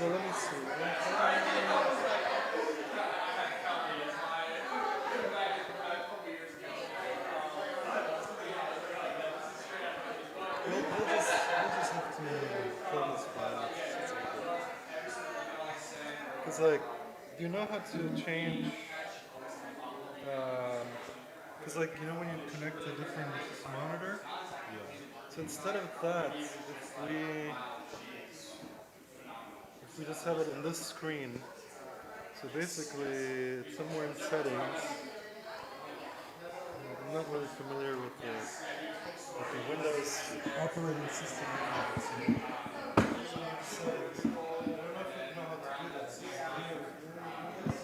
So let me see. We'll just have to fill this file. Because, like, do you know how to change? Because, like, you know when you connect a different monitor? So instead of that, if we just have it in this screen, so basically it's somewhere in settings. I'm not really familiar with the Windows operating system. Settings. I don't know if you know how to do that.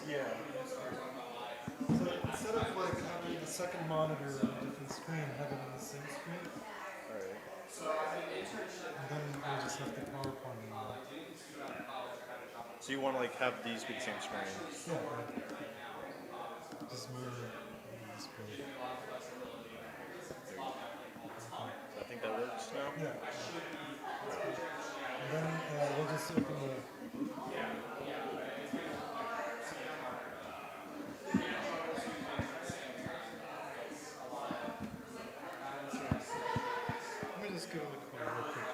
Yeah. So instead of like having the second monitor on a different screen, have it on the same screen. Alright. And then we'll just have the PowerPoint on. So you want to like have these be the same screen? Yeah. Just mirror this screen. I think that works now. Yeah. And then we'll just open the. Let me just give it a call real quick.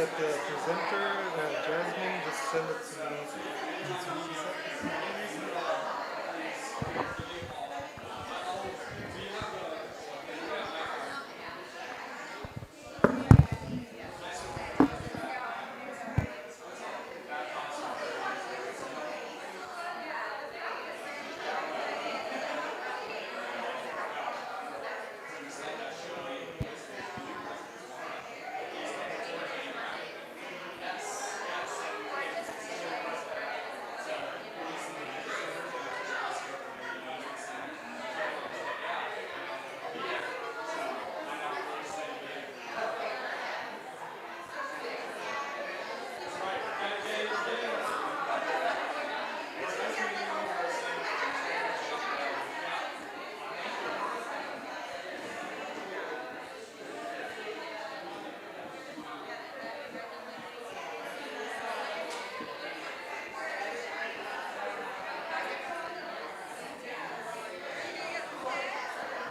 with the presenter, Jasmine, just send it to me. And see what she says.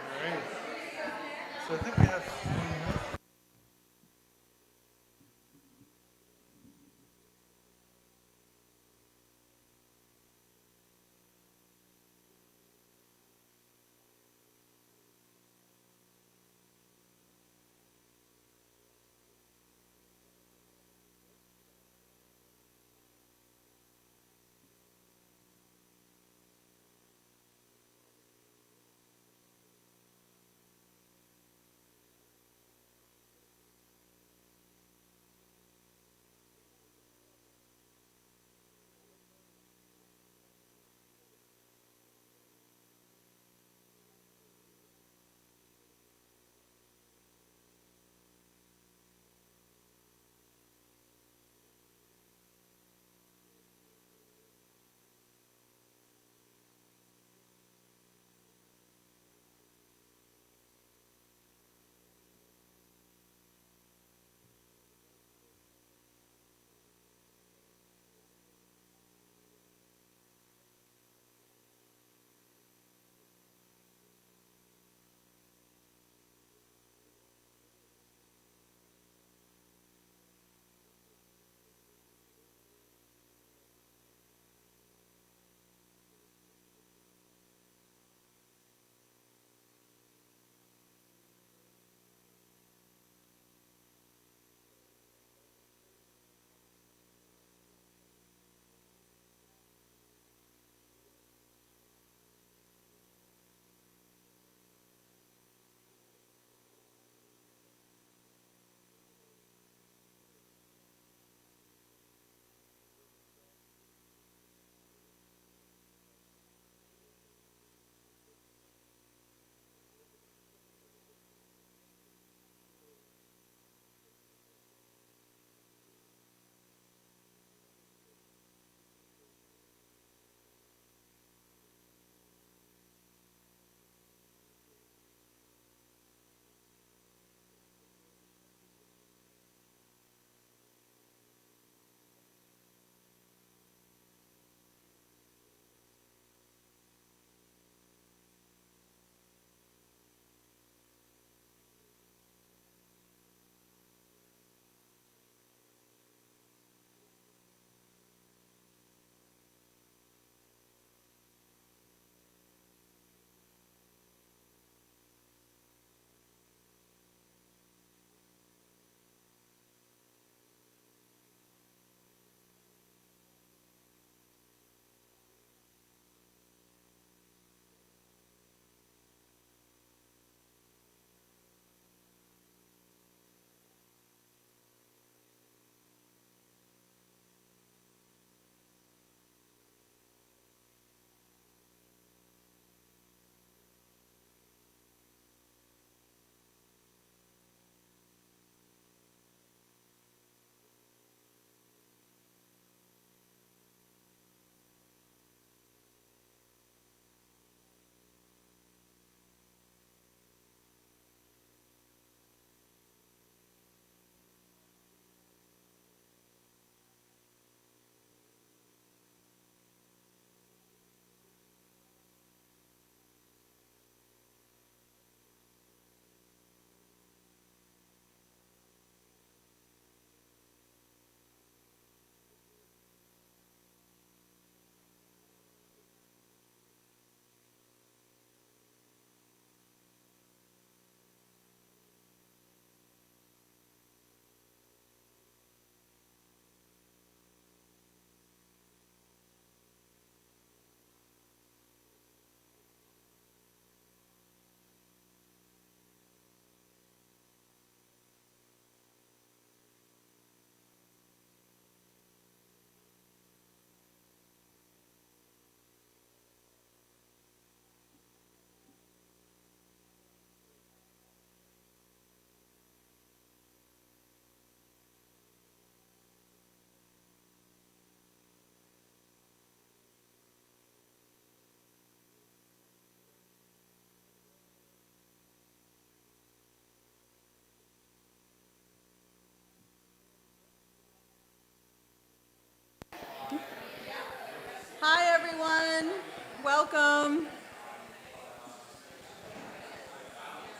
Alright. So I think we have 3 minutes.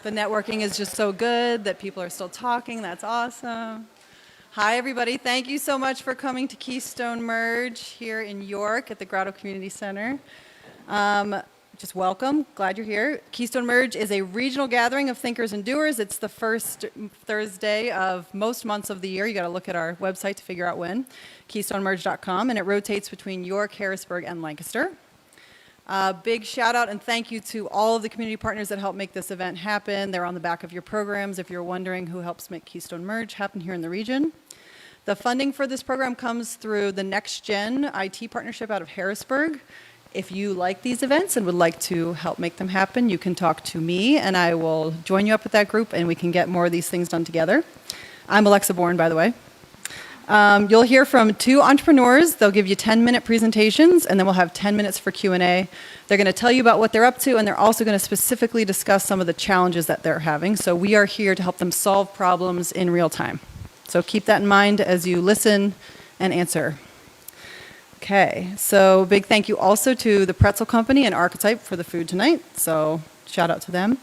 The networking is just so good that people are still talking. That's awesome. Hi, everybody. Thank you so much for coming to Keystone Merge here in York at the Grotto Community Center. Just welcome. Glad you're here. Keystone Merge is a regional gathering of thinkers and doers. It's the first Thursday of most months of the year. You got to look at our website to figure out when, keystonemerge.com, and it rotates between York, Harrisburg, and Lancaster. Big shout out and thank you to all of the community partners that help make this event happen. They're on the back of your programs if you're wondering who helps make Keystone Merge happen here in the region. The funding for this program comes through the Next Gen IT partnership out of Harrisburg. If you like these events and would like to help make them happen, you can talk to me and I will join you up with that group and we can get more of these things done together. I'm Alexa Bourne, by the way. You'll hear from 2 entrepreneurs. They'll give you 10-minute presentations and then we'll have 10 minutes for Q&A. They're going to tell you about what they're up to and they're also going to specifically discuss some of the challenges that they're having. So we are here to help them solve problems in real time. So keep that in mind as you listen and answer. Okay, so big thank you also to the Pretzel Company and Archetype for the food tonight, so shout out to them.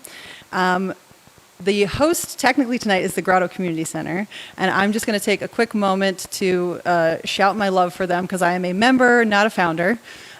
The host technically tonight is the Grotto Community Center, and I'm just going to take a quick moment to shout my love for them because I am a member, not a founder.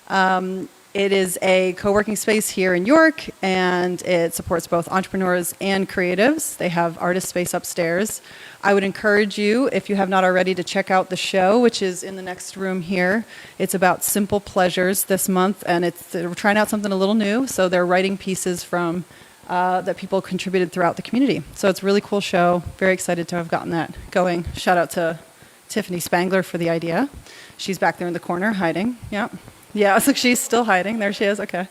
It is a co-working space here in York, and it supports both entrepreneurs and creatives. They have artist space upstairs. I would encourage you, if you have not already, to check out the show, which is in the next room here. It's about simple pleasures this month, and we're trying out something a little new. So they're writing pieces from that people contributed throughout the community. So it's a really cool show. Very excited to have gotten that going. Shout out to Tiffany Spangler for the idea. She's back there in the corner hiding. Yeah. Yeah, it's like she's still hiding. There she is. Okay.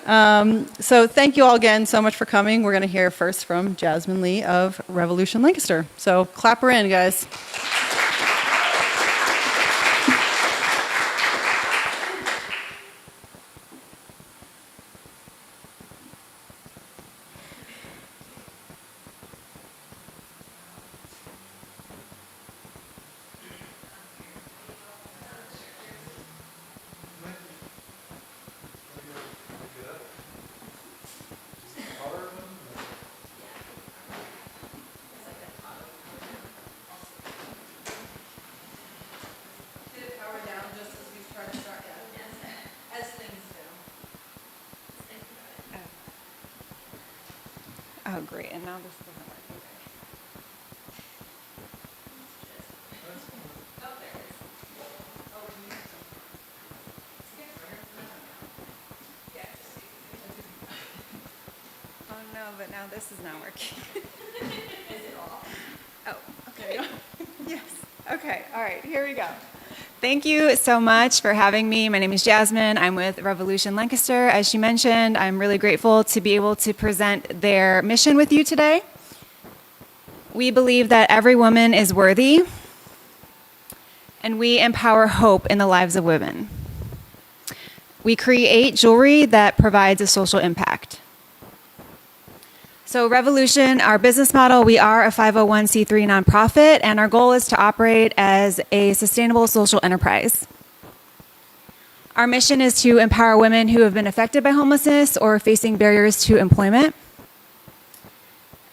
So thank you all again so much for coming. We're going to hear first from Jasmine Lee of Revolution Lancaster. So clap her in, guys. Oh, great. And now this doesn't work either. Oh, no, but now this is not working. Is it off? Oh, okay. Yes. Okay. All right. Here we go. Thank you so much for having me. My name is Jasmine. I'm with Revolution Lancaster. As she mentioned, I'm really grateful to be able to present their mission with you today. We believe that every woman is worthy, and we empower hope in the lives of women. We create jewelry that provides a social impact. So Revolution, our business model, we are a 501c3 nonprofit, and our goal is to operate as a sustainable social enterprise. Our mission is to empower women who have been affected by homelessness or facing barriers to employment.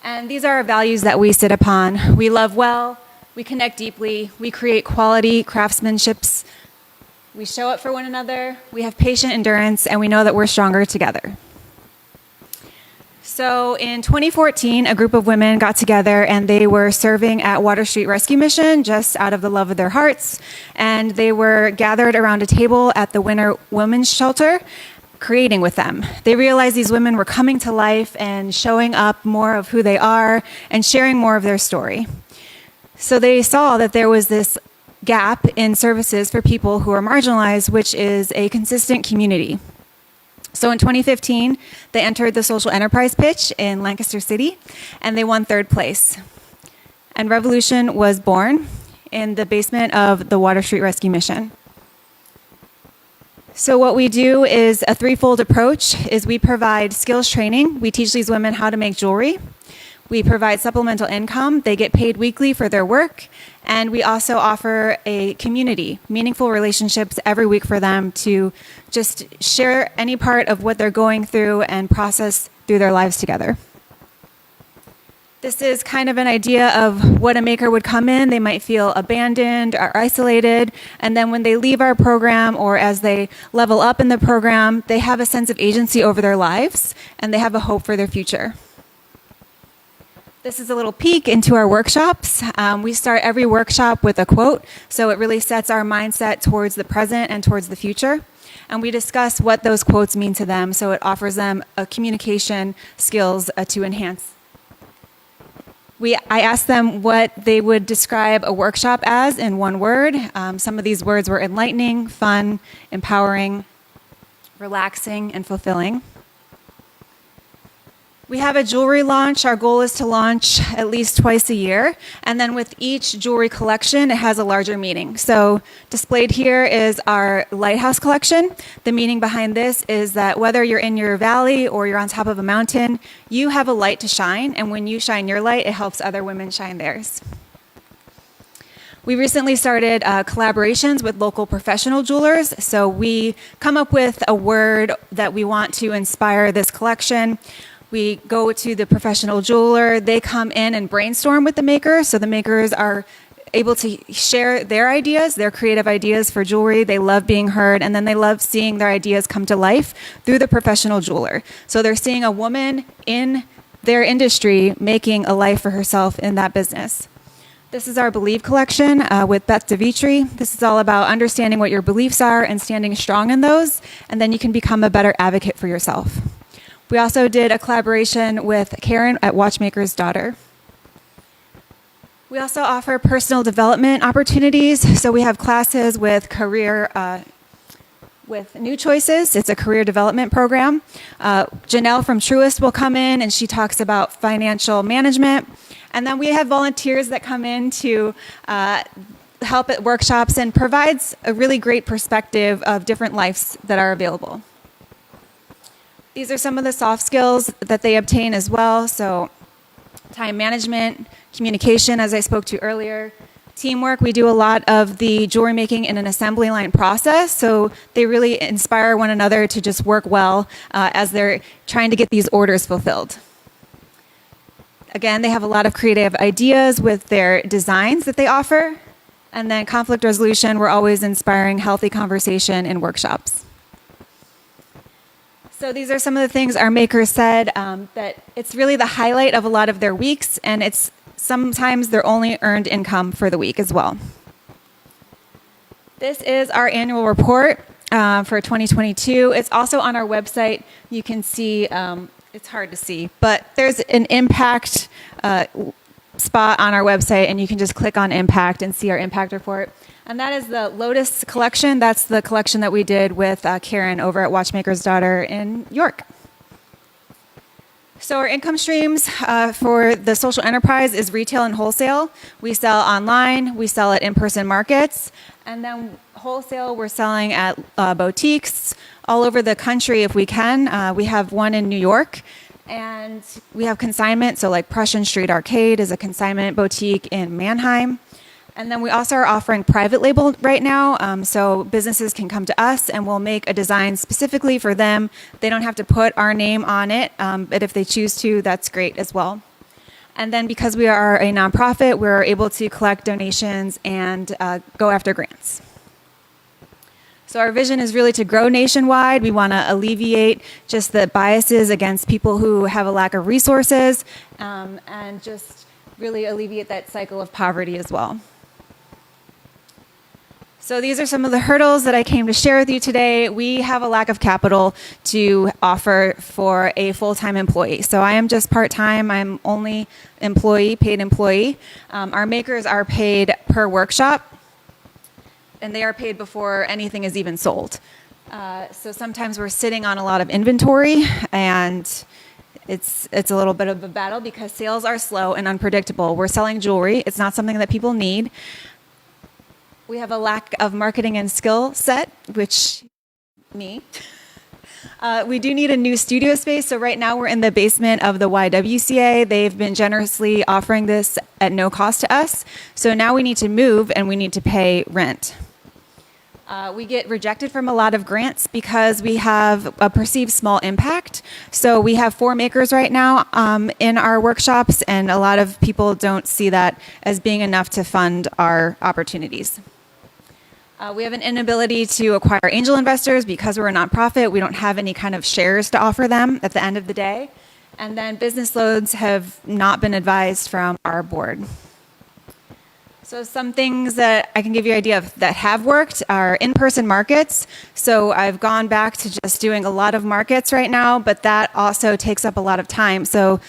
And these are our values that we sit upon. We love well, we connect deeply, we create quality craftsmanships, we show up for one another, we have patient endurance, and we know that we're stronger together. So in 2014, a group of women got together and they were serving at Water Street Rescue Mission just out of the love of their hearts. And they were gathered around a table at the Winter Women's Shelter, creating with them. They realized these women were coming to life and showing up more of who they are and sharing more of their story. So they saw that there was this gap in services for people who are marginalized, which is a consistent community. So in 2015, they entered the social enterprise pitch in Lancaster City, and they won 3rd place. And Revolution was born in the basement of the Water Street Rescue Mission. So what we do is a threefold approach. Is we provide skills training. We teach these women how to make jewelry. We provide supplemental income. They get paid weekly for their work. And we also offer a community, meaningful relationships every week for them to just share any part of what they're going through and process through their lives together. This is kind of an idea of what a maker would come in. They might feel abandoned or isolated, and then when they leave our program or as they level up in the program, they have a sense of agency over their lives and they have a hope for their future. This is a little peek into our workshops. We start every workshop with a quote, so it really sets our mindset towards the present and towards the future. And we discuss what those quotes mean to them, so it offers them a communication skills to enhance. I asked them what they would describe a workshop as in one word. Some of these words were enlightening, fun, empowering, relaxing, and fulfilling. We have a jewelry launch. Our goal is to launch at least twice a year. And then with each jewelry collection, it has a larger meaning. So displayed here is our lighthouse collection. The meaning behind this is that whether you're in your valley or you're on top of a mountain, you have a light to shine. And when you shine your light, it helps other women shine theirs. We recently started collaborations with local professional jewelers. So we come up with a word that we want to inspire this collection. We go to the professional jeweler, they come in and brainstorm with the maker, so the makers are able to share their ideas, their creative ideas for jewelry. They love being heard, and then they love seeing their ideas come to life through the professional jeweler. So they're seeing a woman in their industry making a life for herself in that business. This is our Believe collection with Beth DeVitri. This is all about understanding what your beliefs are and standing strong in those, and then you can become a better advocate for yourself. We also did a collaboration with Karen at Watchmaker's Daughter. We also offer personal development opportunities. So we have classes with with New Choices. It's a career development program. Janelle from Truist will come in and she talks about financial management. And then we have volunteers that come in to help at workshops and provides a really great perspective of different lives that are available. These are some of the soft skills that they obtain as well. So time management, communication, as I spoke to earlier, teamwork. We do a lot of the jewelry making in an assembly line process. So they really inspire one another to just work well as they're trying to get these orders fulfilled. Again, they have a lot of creative ideas with their designs that they offer. And then conflict resolution, we're always inspiring healthy conversation in workshops. So these are some of the things our makers said, that it's really the highlight of a lot of their weeks, and it's sometimes their only earned income for the week as well. This is our annual report for 2022. It's also on our website. You can see, it's hard to see, but there's an impact spot on our website, and you can just click on impact and see our impact report. And that is the Lotus collection. That's the collection that we did with Karen over at Watchmaker's Daughter in York. So our income streams for the social enterprise is retail and wholesale. We sell online, we sell at in-person markets, and then wholesale we're selling at boutiques all over the country if we can. We have one in New York, and we have consignment, so like Prussian Street Arcade is a consignment boutique in Mannheim. And then we also are offering private label right now, so businesses can come to us and we'll make a design specifically for them. They don't have to put our name on it, but if they choose to, that's great as well. And then because we are a nonprofit, we're able to collect donations and go after grants. So our vision is really to grow nationwide. We want to alleviate just the biases against people who have a lack of resources and just really alleviate that cycle of poverty as well. So these are some of the hurdles that I came to share with you today. We have a lack of capital to offer for a full-time employee. So I am just part-time. I'm only paid employee. Our makers are paid per workshop, and they are paid before anything is even sold. So sometimes we're sitting on a lot of inventory, and it's a little bit of a battle because sales are slow and unpredictable. We're selling jewelry. It's not something that people need. We have a lack of marketing and skill set, which me. We do need a new studio space. So right now we're in the basement of the YWCA. They've been generously offering this at no cost to us. So now we need to move and we need to pay rent. We get rejected from a lot of grants because we have a perceived small impact. So we have 4 makers right now in our workshops, and a lot of people don't see that as being enough to fund our opportunities. We have an inability to acquire angel investors because we're a nonprofit. We don't have any kind of shares to offer them at the end of the day. And then business loans have not been advised from our board. So some things that I can give you an idea of that have worked are in-person markets. So I've gone back to just doing a lot of markets right now, but that also takes up a lot of time. So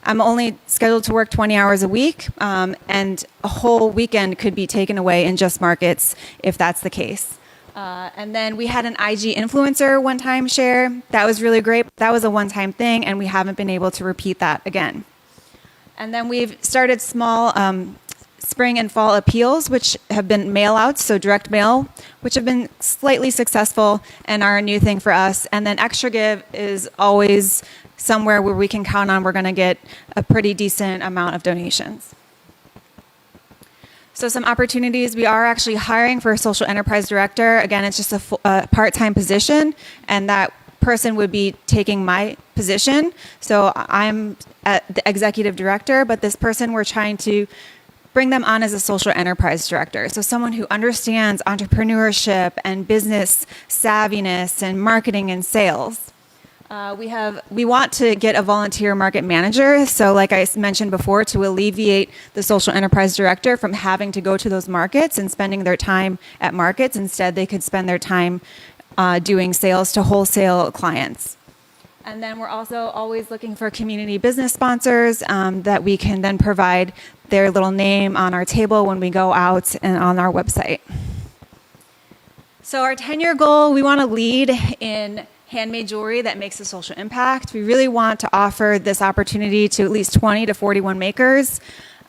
I'm only scheduled to work 20 hours a week, and a whole weekend could be taken away in just markets if that's the case. And then we had an IG influencer one-time share. That was really great. That was a one-time thing, and we haven't been able to repeat that again. And then we've started small spring and fall appeals, which have been mail outs, so direct mail, which have been slightly successful and are a new thing for us. And then Extra Give is always somewhere where we can count on we're going to get a pretty decent amount of donations. So some opportunities, we are actually hiring for a social enterprise director. Again, it's just a part-time position, and that person would be taking my position. So I'm the executive director, but this person we're trying to bring them on as a social enterprise director. So someone who understands entrepreneurship and business savviness and marketing and sales. We want to get a volunteer market manager. So like I mentioned before, to alleviate the social enterprise director from having to go to those markets and spending their time at markets. Instead, they could spend their time doing sales to wholesale clients. And then we're also always looking for community business sponsors that we can then provide their little name on our table when we go out and on our website. So our 10-year goal, we want to lead in handmade jewelry that makes a social impact. We really want to offer this opportunity to at least 20 to 41 makers.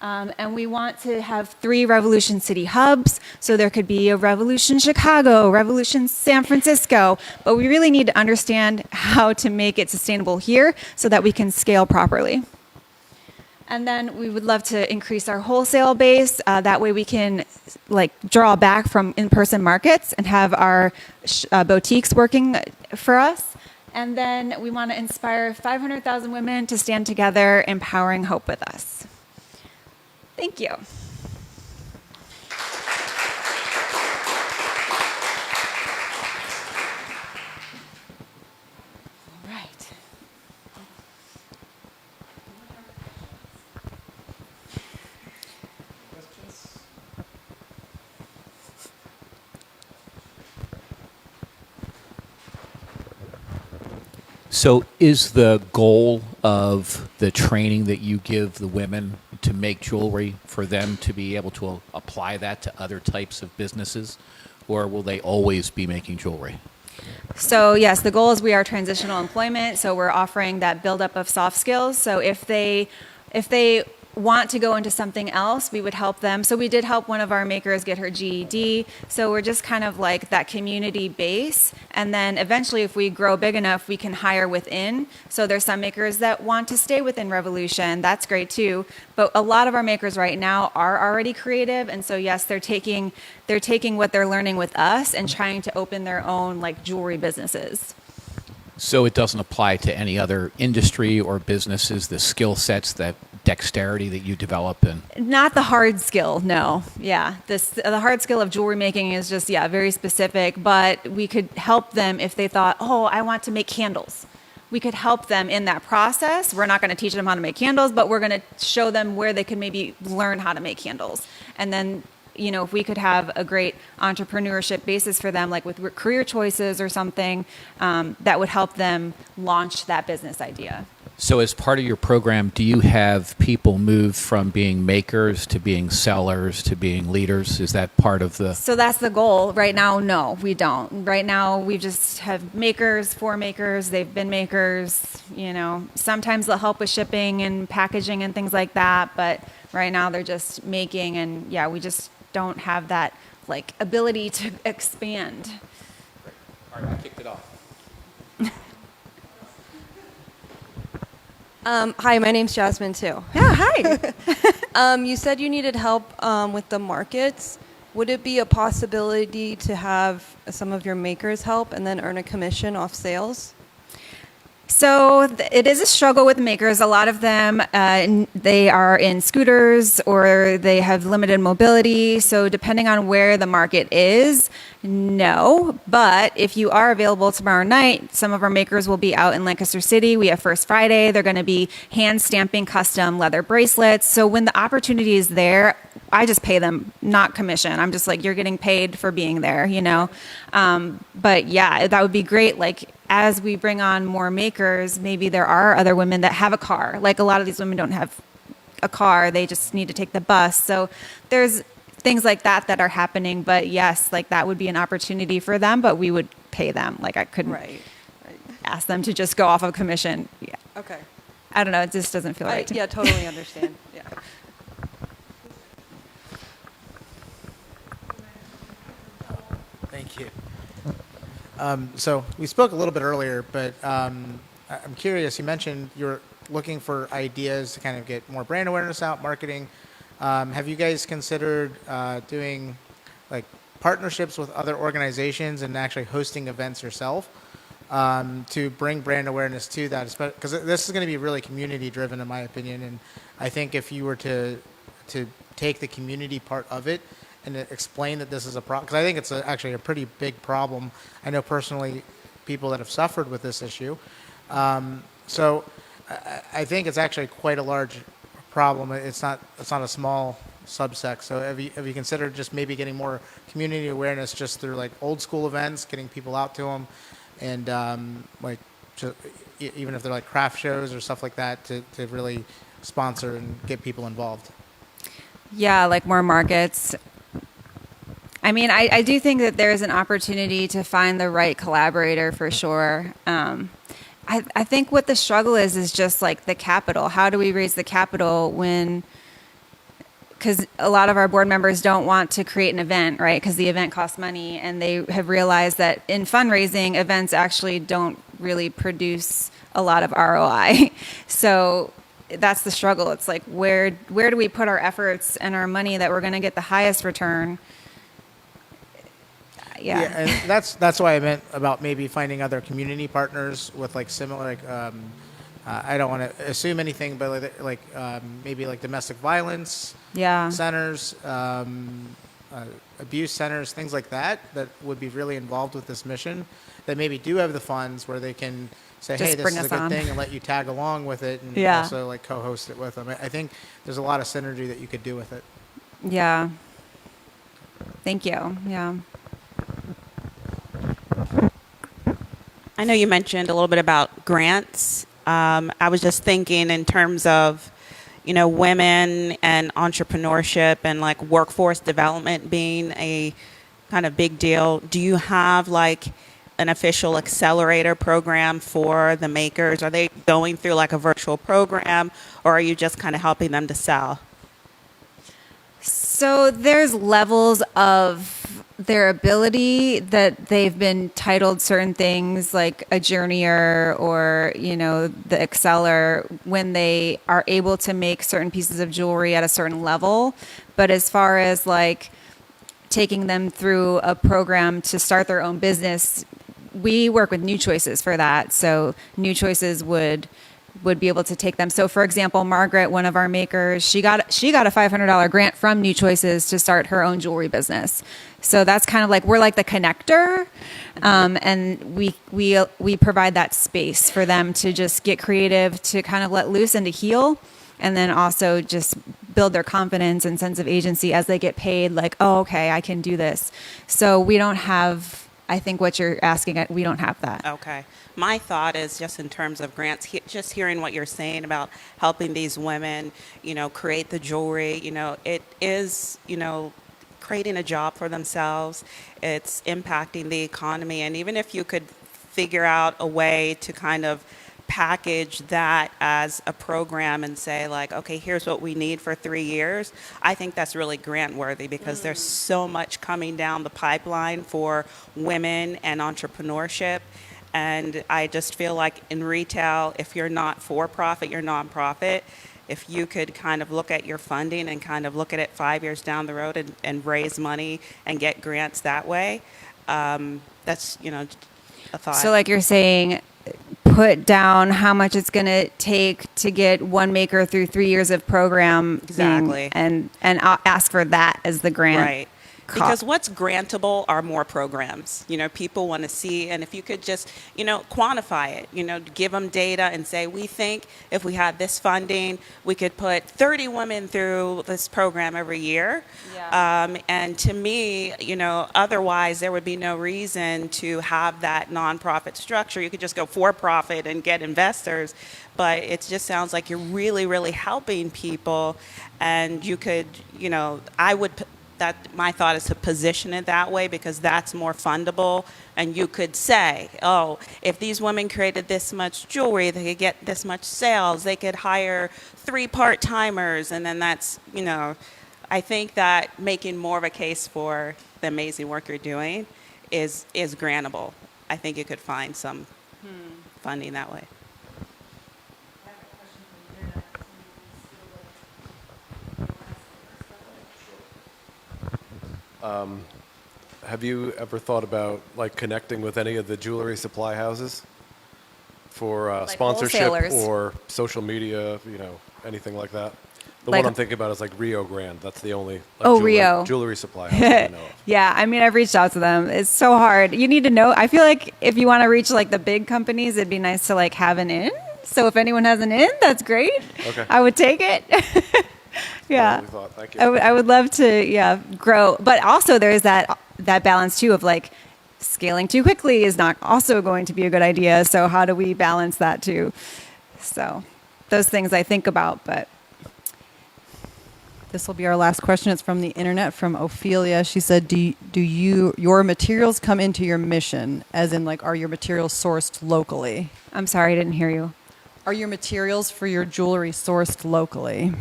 And we want to have 3 Revolution City hubs. So there could be a Revolution Chicago, Revolution San Francisco, but we really need to understand how to make it sustainable here so that we can scale properly. And then we would love to increase our wholesale base. That way we can draw back from in-person markets and have our boutiques working for us. And then we want to inspire 500,000 women to stand together, empowering hope with us. Thank you. All right. Questions? So is the goal of the training that you give the women to make jewelry for them to be able to apply that to other types of businesses, or will they always be making jewelry? So yes, the goal is we are transitional employment, so we're offering that buildup of soft skills. So if they want to go into something else, we would help them. So we did help one of our makers get her GED. So we're just kind of like that community base. And then eventually, if we grow big enough, we can hire within. So there's some makers that want to stay within Revolution. That's great too. But a lot of our makers right now are already creative. And so yes, they're taking what they're learning with us and trying to open their own jewelry businesses. So it doesn't apply to any other industry or businesses, the skill sets, that dexterity that you develop? Not the hard skill, no. Yeah, the hard skill of jewelry making is just, very specific, but we could help them if they thought, oh, I want to make candles. We could help them in that process. We're not going to teach them how to make candles, but we're going to show them where they can maybe learn how to make candles. And then if we could have a great entrepreneurship basis for them, like with career choices or something, that would help them launch that business idea. So as part of your program, do you have people move from being makers to being sellers to being leaders? Is that part of the... So that's the goal. Right now, no, we don't. Right now, we just have makers, 4 makers. They've been makers. Sometimes they'll help with shipping and packaging and things like that. But right now, they're just making. And we just don't have that ability to expand. All right, I kicked it off. Hi, my name's Jasmine too. Yeah, hi. You said you needed help with the markets. Would it be a possibility to have some of your makers help and then earn a commission off sales? So it is a struggle with makers. A lot of them, they are in scooters or they have limited mobility. So depending on where the market is, no. But if you are available tomorrow night, some of our makers will be out in Lancaster City. We have First Friday. They're going to be hand stamping custom leather bracelets. So when the opportunity is there, I just pay them, not commission. I'm just like, you're getting paid for being there, you know? But yeah, that would be great. Like, as we bring on more makers, maybe there are other women that have a car. Like, a lot of these women don't have a car. They just need to take the bus. So there's things like that that are happening. But yes, like, that would be an opportunity for them, but we would pay them. Like, I couldn't Right. ask them to just go off of commission. Yeah. Okay. I don't know. It just doesn't feel right to me. Yeah, totally understand. Yeah. Thank you. So we spoke a little bit earlier, but I'm curious. You mentioned you're looking for ideas to kind of get more brand awareness out, marketing. Have you guys considered doing like partnerships with other organizations and actually hosting events yourself to bring brand awareness to that? Because this is going to be really community driven, in my opinion. And I think if you were to take the community part of it and explain that this is a problem, because I think it's actually a pretty big problem. I know personally people that have suffered with this issue. So I think it's actually quite a large problem. It's not a small subsect. So have you considered just maybe getting more community awareness just through like old school events, getting people out to them, and even if they're like craft shows or stuff like that, to really sponsor and get people involved? Yeah, like more markets. I mean, I do think that there's an opportunity to find the right collaborator for sure. I think what the struggle is just like the capital. How do we raise the capital because a lot of our board members don't want to create an event, right? Because the event costs money, and they have realized that in fundraising, events actually don't really produce a lot of ROI. So that's the struggle. It's like, where do we put our efforts and our money that we're going to get the highest return? Yeah, and that's why I meant about maybe finding other community partners with like similar, like I don't want to assume anything, but maybe like domestic violence centers, abuse centers, things like that would be really involved with this mission, that maybe do have the funds where they can say, Just hey, this bring is a us good on. thing, and let you tag along with it, and Yeah. also like co-host it with them. I think there's a lot of synergy that you could do with it. Yeah. Thank you. Yeah. I know you mentioned a little bit about grants. I was just thinking in terms of, women and entrepreneurship and like workforce development being a kind of big deal. Do you have like an official accelerator program for the makers? Are they going through like a virtual program, or are you just kind of helping them to sell? So there's levels of their ability that they've been titled certain things like a journeyer or, the exceller, when they are able to make certain pieces of jewelry at a certain level. But as far as like taking them through a program to start their own business, we work with New Choices for that. So New Choices would be able to take them. So for example, Margaret, one of our makers, she got a $500 grant from New Choices to start her own jewelry business. So that's kind of like, we're like the connector. And we provide that space for them to just get creative, to kind of let loose and to heal. And then also just build their confidence and sense of agency as they get paid, like, oh, okay, I can do this. So we don't have, I think what you're asking, we don't have that. Okay. My thought is just in terms of grants, just hearing what you're saying about helping these women, create the jewelry, it is, creating a job for themselves. It's impacting the economy. And even if you could figure out a way to kind of package that as a program and say like, okay, here's what we need for 3 years, I think that's really grant worthy, because there's so much coming down the pipeline for women and entrepreneurship. And I just feel like in retail, if you're not for profit, you're nonprofit, if you could kind of look at your funding and kind of look at it 5 years down the road and raise money and get grants that way, that's, a thought. So, like you're saying, put down how much it's going to take to get one maker through 3 years of program thing, Exactly. and I'll ask for that as the grant. Right. Because what's grantable are more programs. People want to see, and if you could just, quantify it, give them data and say, we think if we had this funding, we could put 30 women through this program every year. Yeah. And to me, otherwise there would be no reason to have that nonprofit structure. You could just go for profit and get investors, but it just sounds like you're really, really helping people, and you could, my thought is to position it that way, because that's more fundable. And you could say, oh, if these women created this much jewelry, they could get this much sales. They could hire 3 part-timers. And then that's, I think that making more of a case for the amazing work you're doing is grantable. I think you could find some funding that way. Have you ever thought about connecting with any of the jewelry supply houses for sponsorship wholesalers? or social media, anything like that? The Like- one I'm thinking about is Rio Grande. That's the only Rio. jewelry supply house that I know of. Yeah, I mean, I've reached out to them. It's so hard. You need to know. I feel like if you want to reach the big companies, it'd be nice to have an in. So if anyone has an in, that's great. Okay. I would take it. Yeah. We thought. Thank you. I would love to, grow. But also there's that balance too of scaling too quickly is not also going to be a good idea. So how do we balance that too? So those things I think about, but. This will be our last question. It's from the internet, from Ophelia. She said, do your materials come into your mission? As in, are your materials sourced locally? I'm sorry, I didn't hear you. Are your materials for your jewelry sourced locally?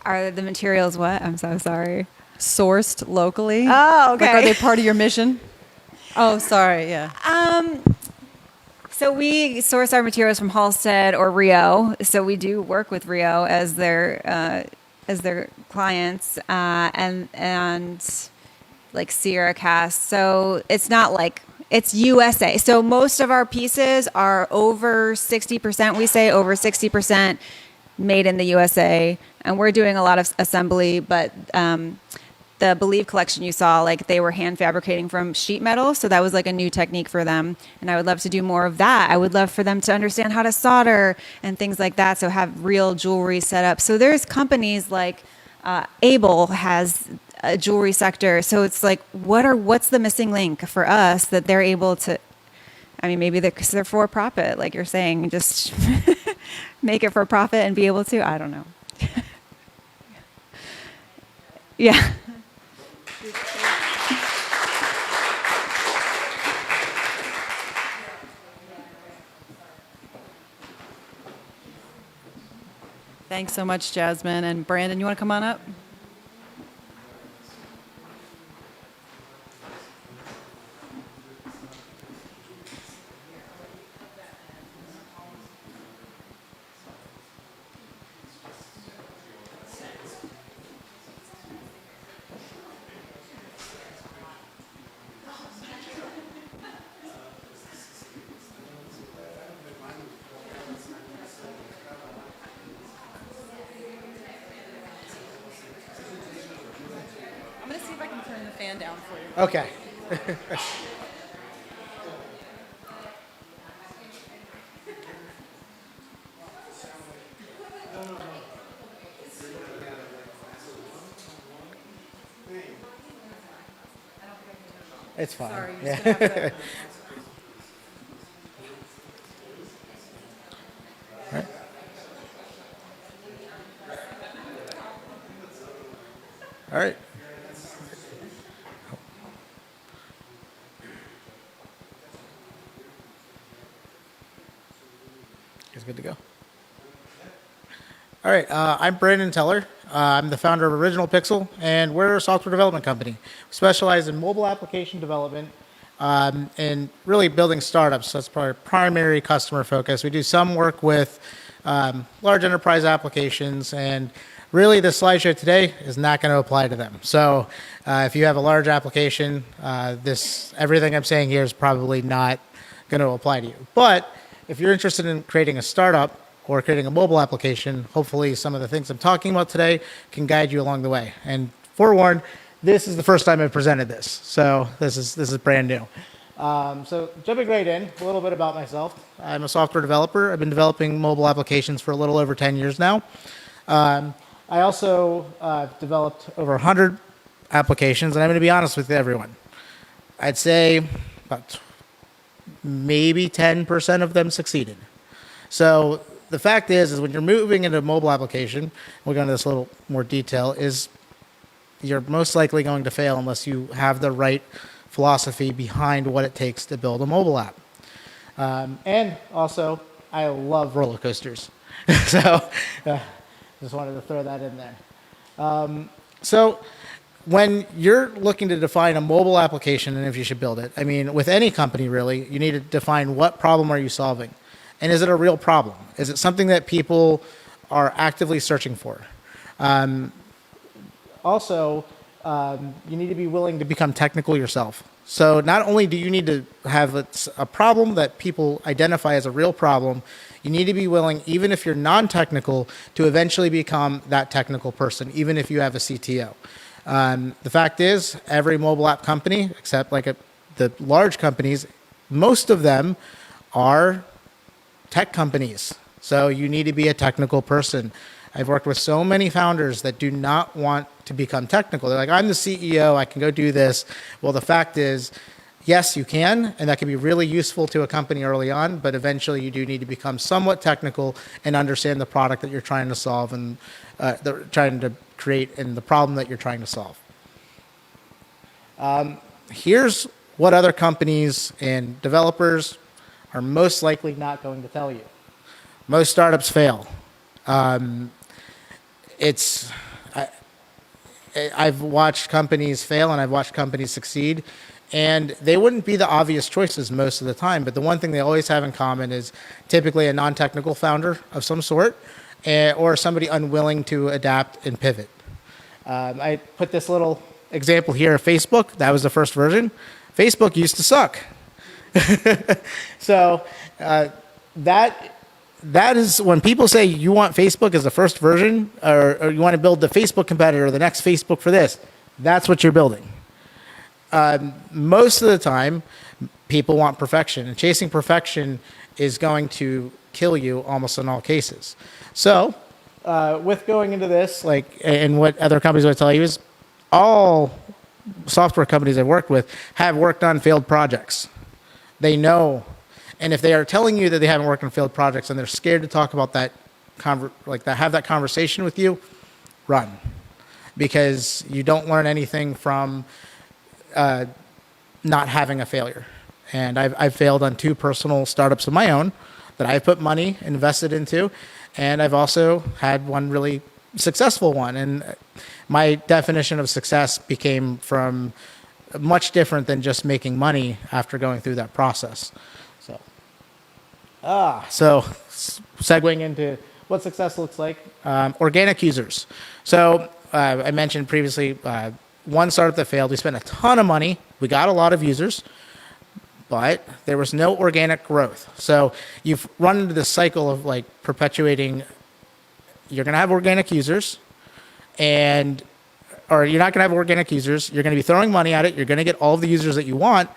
Are the materials what? I'm so sorry. Sourced locally? Oh, okay. Are they part of your mission? Oh, sorry, yeah. So we source our materials from Halstead or Rio. So we do work with Rio as their clients, and Sierra Cast. So it's not it's USA. So most of our pieces are over 60%. We say over 60% made in the USA, and we're doing a lot of assembly. But the Believe collection you saw, they were hand fabricating from sheet metal, so that was a new technique for them. And I would love to do more of that. I would love for them to understand how to solder and things like that, so have real jewelry set up. So there's companies Able has a jewelry sector, so it's what's the missing link for us that they're able to? I mean, maybe because they're for profit, like you're saying, just make it for profit and be able to. I don't know. Yeah. Thanks so much, Jasmine. And Brandon, you want to come on up? I'm going to see if I can turn the fan down for you. Okay. It's fine. Sorry, you're Yeah. just going to have to... Right. All right. He's good to go. All right, I'm Brandon Teller. I'm the founder of Original Pixel, and we're a software development company. We specialize in mobile application development and really building startups. So that's our primary customer focus. We do some work with large enterprise applications, and really this slideshow today is not going to apply to them. So if you have a large application, everything I'm saying here is probably not going to apply to you. But if you're interested in creating a startup or creating a mobile application, hopefully some of the things I'm talking about today can guide you along the way. And forewarned, this is the first time I've presented this, so this is brand new. So jumping right in, a little bit about myself. I'm a software developer. I've been developing mobile applications for a little over 10 years now. I also developed over 100 applications, and I'm going to be honest with everyone. I'd say about maybe 10% of them succeeded. So the fact is when you're moving into a mobile application, we'll go into this a little more detail, is you're most likely going to fail unless you have the right philosophy behind what it takes to build a mobile app. And also, I love roller coasters. So just wanted to throw that in there. So when you're looking to define a mobile application and if you should build it, I mean, with any company really, you need to define what problem are you solving. And is it a real problem? Is it something that people are actively searching for? Also, you need to be willing to become technical yourself. So not only do you need to have a problem that people identify as a real problem, you need to be willing, even if you're non-technical, to eventually become that technical person, even if you have a CTO. The fact is, every mobile app company, except the large companies, most of them are tech companies. So you need to be a technical person. I've worked with so many founders that do not want to become technical. They're like, I'm the CEO, I can go do this. Well, the fact is, yes, you can, and that can be really useful to a company early on, but eventually you do need to become somewhat technical and understand the product that you're trying to solve and trying to create and the problem that you're trying to solve. Here's what other companies and developers are most likely not going to tell you. Most startups fail. I've watched companies fail and I've watched companies succeed, and they wouldn't be the obvious choices most of the time, but the one thing they always have in common is typically a non-technical founder of some sort or somebody unwilling to adapt and pivot. I put this little example here of Facebook. That was the first version. Facebook used to suck. So that is when people say you want Facebook as the first version or you want to build the Facebook competitor or the next Facebook for this, that's what you're building. Most of the time, people want perfection, and chasing perfection is going to kill you almost in all cases. So with going into this, and what other companies would tell you is all software companies I've worked with have worked on failed projects. They know. And if they are telling you that they haven't worked on failed projects and they're scared to talk about that, have that conversation with you, run. Because you don't learn anything from not having a failure. And I've failed on 2 personal startups of my own that I put money invested into. And I've also had one really successful one. And my definition of success became from much different than just making money after going through that process. So segueing into what success looks like, organic users. So I mentioned previously one startup that failed. We spent a ton of money. We got a lot of users, but there was no organic growth. So you've run into this cycle of perpetuating. You're going to have organic users, or you're not going to have organic users. You're going to be throwing money at it. You're going to get all of the users that you want.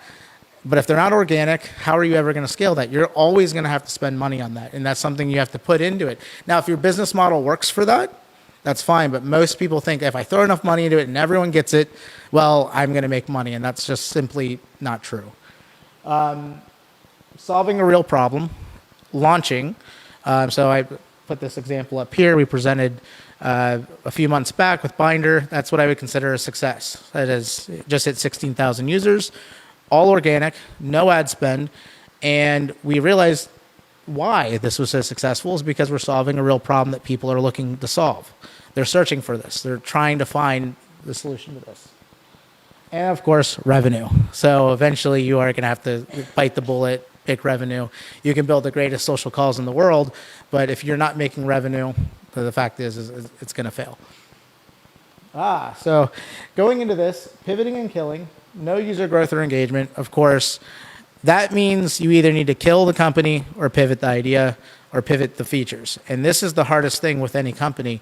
But if they're not organic, how are you ever going to scale that? You're always going to have to spend money on that, and that's something you have to put into it. Now, if your business model works for that, that's fine, but most people think if I throw enough money into it and everyone gets it, well, I'm going to make money, and that's just simply not true. Solving a real problem, launching. So I put this example up here. We presented a few months back with Binder. That's what I would consider a success. That is just hit 16,000 users. All organic, no ad spend, and we realized why this was so successful is because we're solving a real problem that people are looking to solve. They're searching for this. They're trying to find the solution to this. And of course, revenue. So eventually you are going to have to bite the bullet make revenue. You can build the greatest social cause in the world, but if you're not making revenue, the fact is it's going to fail. So going into this, pivoting and killing, no user growth or engagement, of course, that means you either need to kill the company or pivot the idea or pivot the features. And this is the hardest thing with any company.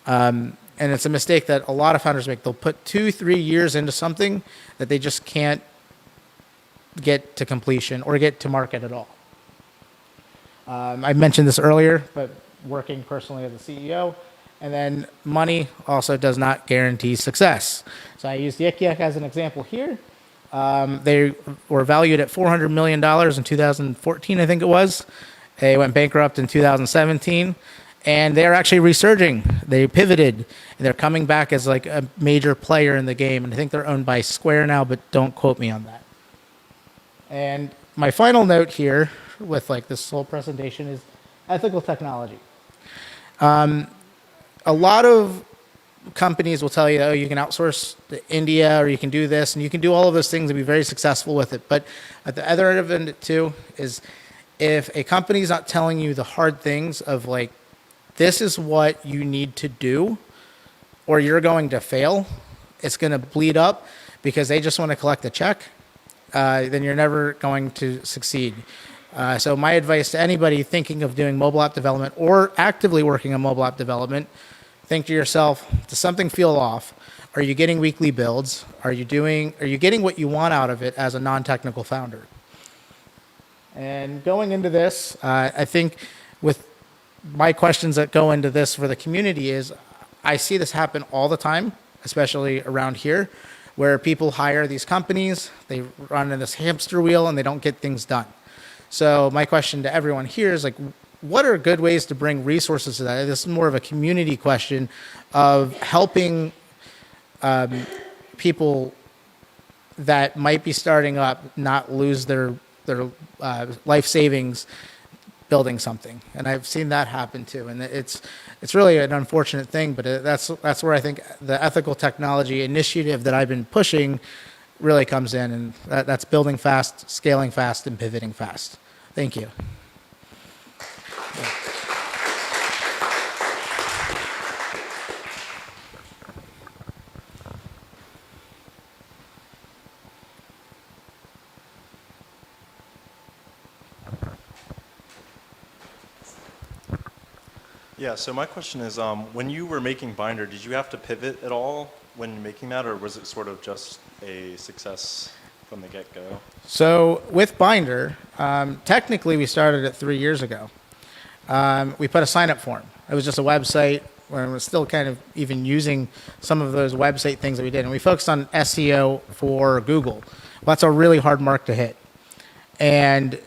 And it's a mistake that a lot of founders make. They'll put 2-3 years into something that they just can't get to completion or get to market at all. I mentioned this earlier, but working personally as a CEO, and then money also does not guarantee success. So I used Yik Yak as an example here. They were valued at $400 million in 2014, I think it was. They went bankrupt in 2017, and they're actually resurging. They pivoted, and they're coming back as like a major player in the game. And I think they're owned by Square now, but don't quote me on that. And my final note here with like this whole presentation is ethical technology. A lot of companies will tell you, oh, you can outsource to India or you can do this and you can do all of those things and be very successful with it. But at the other end of it too is if a company is not telling you the hard things of like, this is what you need to do or you're going to fail, it's going to bleed up because they just want to collect a check, then you're never going to succeed. So my advice to anybody thinking of doing mobile app development or actively working on mobile app development, think to yourself, does something feel off? Are you getting weekly builds? Are you getting what you want out of it as a non-technical founder? And going into this, I think with my questions that go into this for the community is, I see this happen all the time, especially around here, where people hire these companies, they run in this hamster wheel and they don't get things done. So my question to everyone here is like, what are good ways to bring resources to that? This is more of a community question of helping people that might be starting up not lose their life savings building something. And I've seen that happen too. And it's really an unfortunate thing, but that's where I think the ethical technology initiative that I've been pushing really comes in, and that's building fast, scaling fast, and pivoting fast. Thank you. Yeah, so my question is, when you were making Binder, did you have to pivot at all when making that, or was it sort of just a success from the get-go? So with Binder, technically we started it 3 years ago. We put a sign-up form. It was just a website where we're still kind of even using some of those website things that we did. And we focused on SEO for Google. Well, that's a really hard mark to hit. And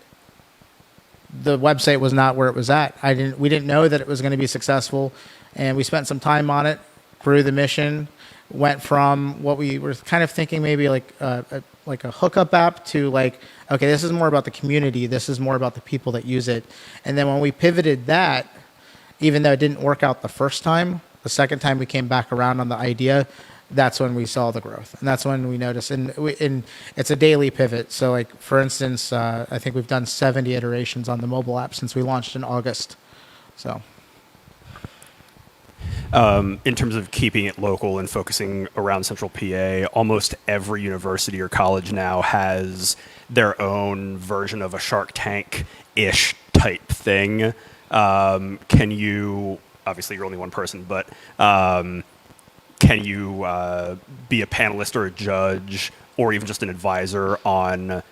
the website was not where it was at. We didn't know that it was going to be successful, and we spent some time on it, grew the mission, went from what we were kind of thinking maybe like a hookup app to like, okay, this is more about the community. This is more about the people that use it. And then when we pivoted that, even though it didn't work out the first time, the second time we came back around on the idea, that's when we saw the growth. And that's when we noticed. And it's a daily pivot. So like, for instance, I think we've done 70 iterations on the mobile app since we launched in August. So. In terms of keeping it local and focusing around Central PA, almost every university or college now has their own version of a Shark Tank-ish type thing. Can you, obviously you're only one person, but can you be a panelist or a judge or even just an advisor on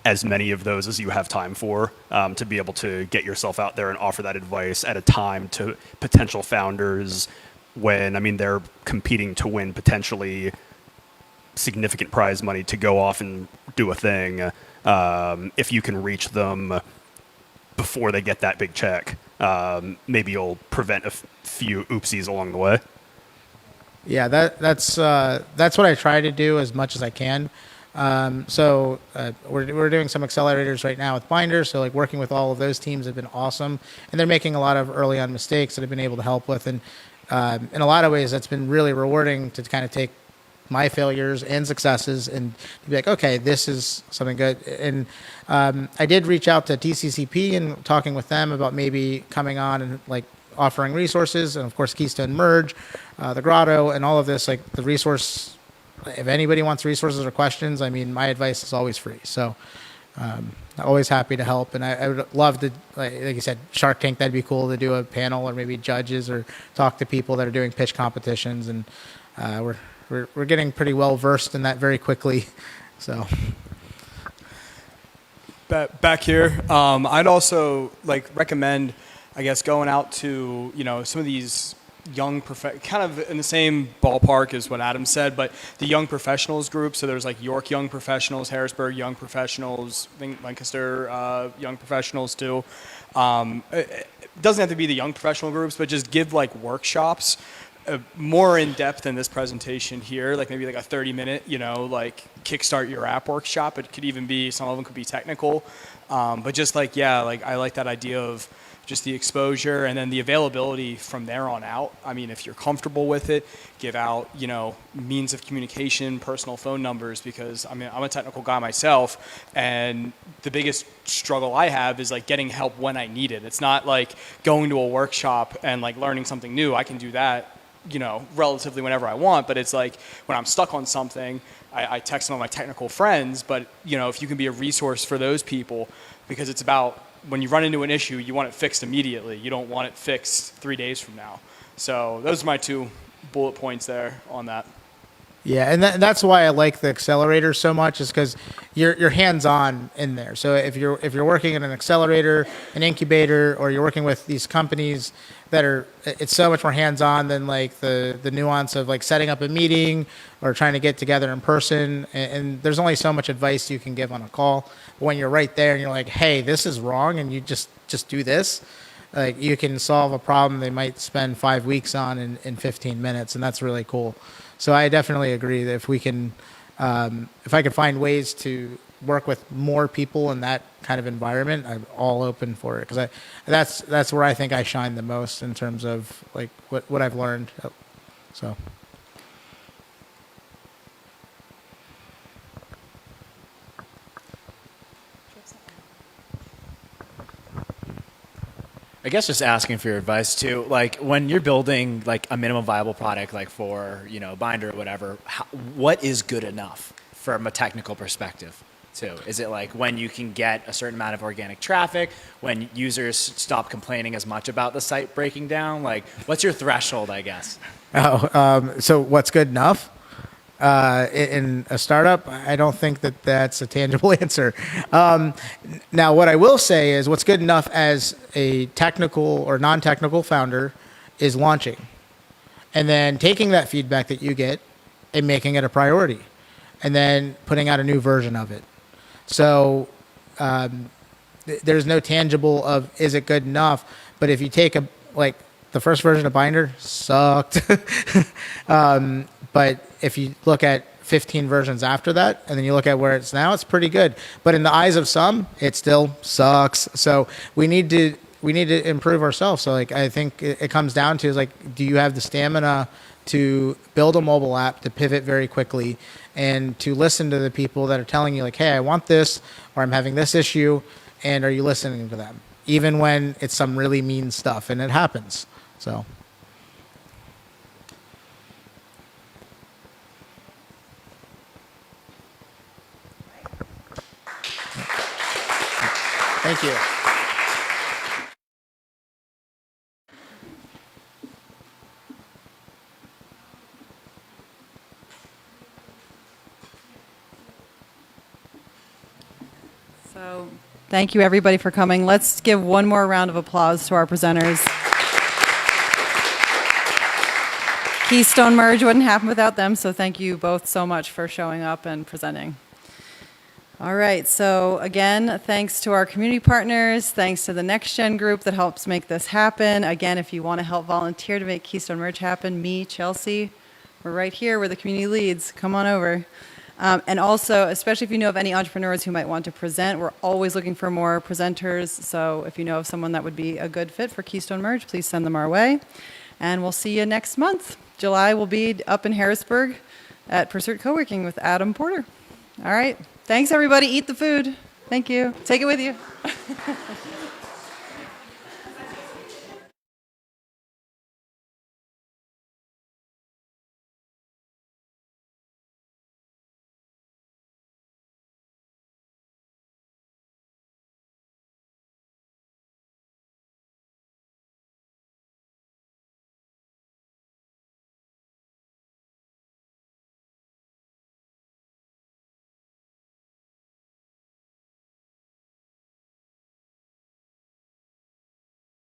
as many of those as you have time for, to be able to get yourself out there and offer that advice at a time to potential founders when, I mean, they're competing to win potentially significant prize money to go off and do a thing. If you can reach them before they get that big check, maybe you'll prevent a few oopsies along the way. Yeah, that's what I try to do as much as I can. So we're doing some accelerators right now with Binder. So like working with all of those teams have been awesome, and they're making a lot of early on mistakes that I've been able to help with. And in a lot of ways, that's been really rewarding to kind of take my failures and successes and be like, okay, this is something good. And I did reach out to TCCP and talking with them about maybe coming on and like offering resources, and of course Keystone Merge, the Grotto, and all of this. Like the resource, if anybody wants resources or questions, I mean, my advice is always free. So always happy to help, and I would love to, like you said, Shark Tank. That'd be cool to do a panel or maybe judges or talk to people that are doing pitch competitions, and we're getting pretty well versed in that very quickly. So back here, I'd also like recommend, I guess, going out to some of these young kind of in the same ballpark as what Adam said, but the young professionals group. So there's like York Young Professionals, Harrisburg Young Professionals, I think Lancaster Young Professionals too. It doesn't have to be the young professional groups, but just give like workshops more in depth than this presentation here, like maybe like a 30-minute, like kickstart your app workshop. It could even be, some of them could be technical, but just like, I like that idea of just the exposure and then the availability from there on out. I mean, if you're comfortable with it, give out, means of communication, personal phone numbers, because I mean, I'm a technical guy myself, and the biggest struggle I have is like getting help when I need it. It's not like going to a workshop and like learning something new. I can do that, relatively whenever I want, but it's like when I'm stuck on something, I text some of my technical friends, but if you can be a resource for those people, because it's about, when you run into an issue, you want it fixed immediately. You don't want it fixed 3 days from now. So those are my 2 bullet points there on that. Yeah, and that's why I like the accelerator so much, is because you're hands-on in there. So if you're working in an accelerator, an incubator, or you're working with these companies that are, it's so much more hands-on than like the nuance of like setting up a meeting or trying to get together in person. And there's only so much advice you can give on a call. But when you're right there and you're like, hey, this is wrong, and you just do this, like you can solve a problem they might spend 5 weeks on in 15 minutes, and that's really cool. So I definitely agree that if we can, if I could find ways to work with more people in that kind of environment, I'm all open for it, because that's where I think I shine the most in terms of like what I've learned. So. I guess just asking for your advice too. Like when you're building like a minimum viable product, like for binder or whatever, what is good enough from a technical perspective too? Is it like when you can get a certain amount of organic traffic, when users stop complaining as much about the site breaking down? Like what's your threshold, I guess? So what's good enough? In a startup, I don't think that's a tangible answer. Now, what I will say is what's good enough as a technical or non-technical founder is launching, and then taking that feedback that you get and making it a priority, and then putting out a new version of it. So there's no tangible of is it good enough, but if you take the first version of Binder sucked. But if you look at 15 versions after that, and then you look at where it's now, it's pretty good. But in the eyes of some, it still sucks. So we need to improve ourselves. So like I think it comes down to is like, do you have the stamina to build a mobile app, to pivot very quickly, and to listen to the people that are telling you like, hey, I want this, or I'm having this issue, and are you listening to them? Even when it's some really mean stuff, and it happens. So. Thank you. So thank you everybody for coming. Let's give one more round of applause to our presenters. Keystone Merge wouldn't happen without them, so thank you both so much for showing up and presenting. All right, so again, thanks to our community partners, thanks to the Next Gen group that helps make this happen. Again, if you want to help volunteer to make Keystone Merge happen, me, Chelsea, we're right here, we're the community leads, come on over. And also, especially if you know of any entrepreneurs who might want to present, we're always looking for more presenters, so if you know of someone that would be a good fit for Keystone Merge, please send them our way. And we'll see you next month. July will be up in Harrisburg. at Pursuit Co-working with Adam Porter. All right. Thanks, everybody. Eat the food. Thank you. Take it with you.